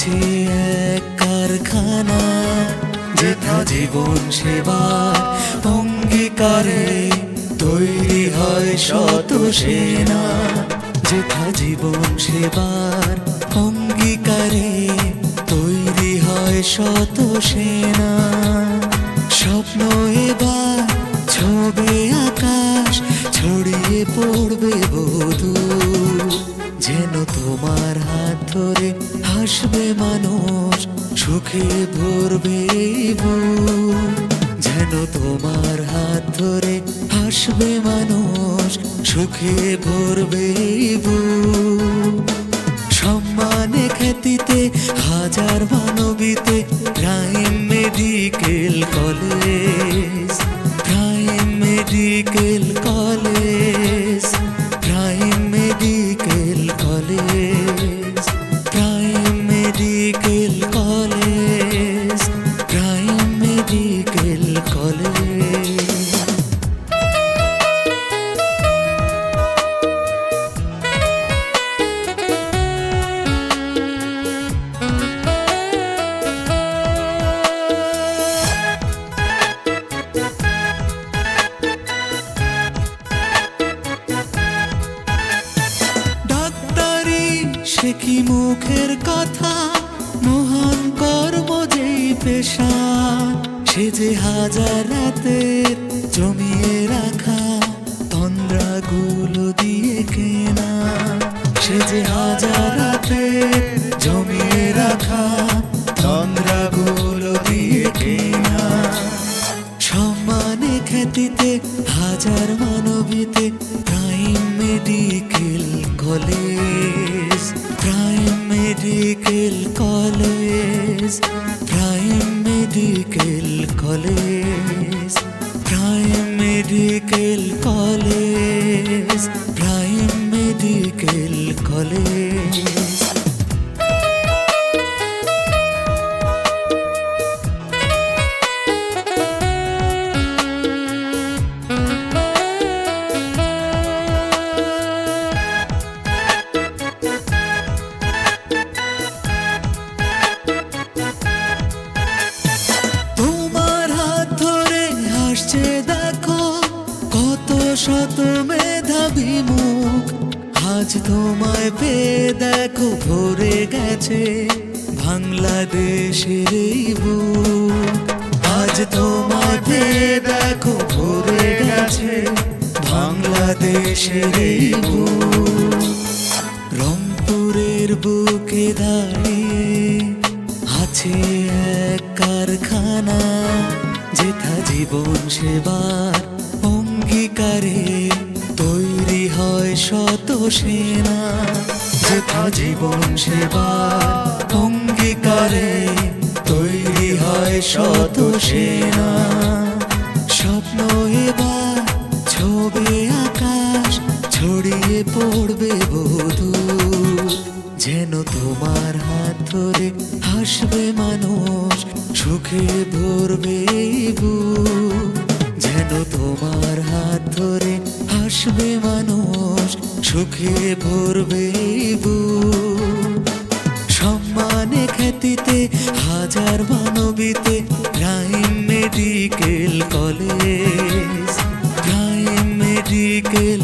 আছে এক কারখানা, যেথা জীবন সেবার অঙ্গীকারে তৈরি হয় শত সেনা। যেথা জীবন সেবার অঙ্গীকারে তৈরি হয় শত সেনা। স্বপ্ন এবার ছবে আকাশ, ছড়িয়ে পড়বে বধূ। যেন তোমার হাত ধরে হাসবে মানুষ, সুখে ভরবে বুক। যেন তোমার হাত ধরে হাসবে মানুষ, সুখে ভরবে বুক। সম্মানে খ্যাতিতে হাজার মানবীতে prime medical college, prime medical college, prime medical college, prime medical college, prime medical college. সে কি মুখের কথা, মহান কর্ম যেই পেশা। সে যে হাজার রাতের জমিয়ে রাখা তন্দ্রাগুলো দিয়ে কেনা। সে যে হাজার রাতের জমিয়ে রাখা তন্দ্রাগুলো দিয়ে কেনা। সম্মানে খ্যাতিতে হাজার মানবীতে prime medical college, prime medical college, prime medical college, prime medical college, prime medical college. দেখো কত শত মেধাবী মুখ, আজ তোমায় পেয়ে দেখো ভরে গেছে বাংলাদেশের এই বুক। আজ তোমায় পেয়ে দেখো ভরে গেছে বাংলাদেশের এই বুক। রংপুরের বুকে দাঁড়িয়ে আছে এক কারখানা, যেথা জীবন সেবার অঙ্গীকারে তৈরি হয় শত সেনা। যেথা জীবন সেবার অঙ্গীকারে তৈরি হয় শত সেনা। স্বপ্ন এবার ছবে আকাশ, ছড়িয়ে পড়বে বধূ। যেন তোমার হাত ধরে হাসবে মানুষ, সুখে ভরবে বুক। যেন তোমার হাত ধরে হাসবে মানুষ, সুখে ভরবে বুক। সম্মানে খ্যাতিতে হাজার মানবীতে prime medical college, prime medical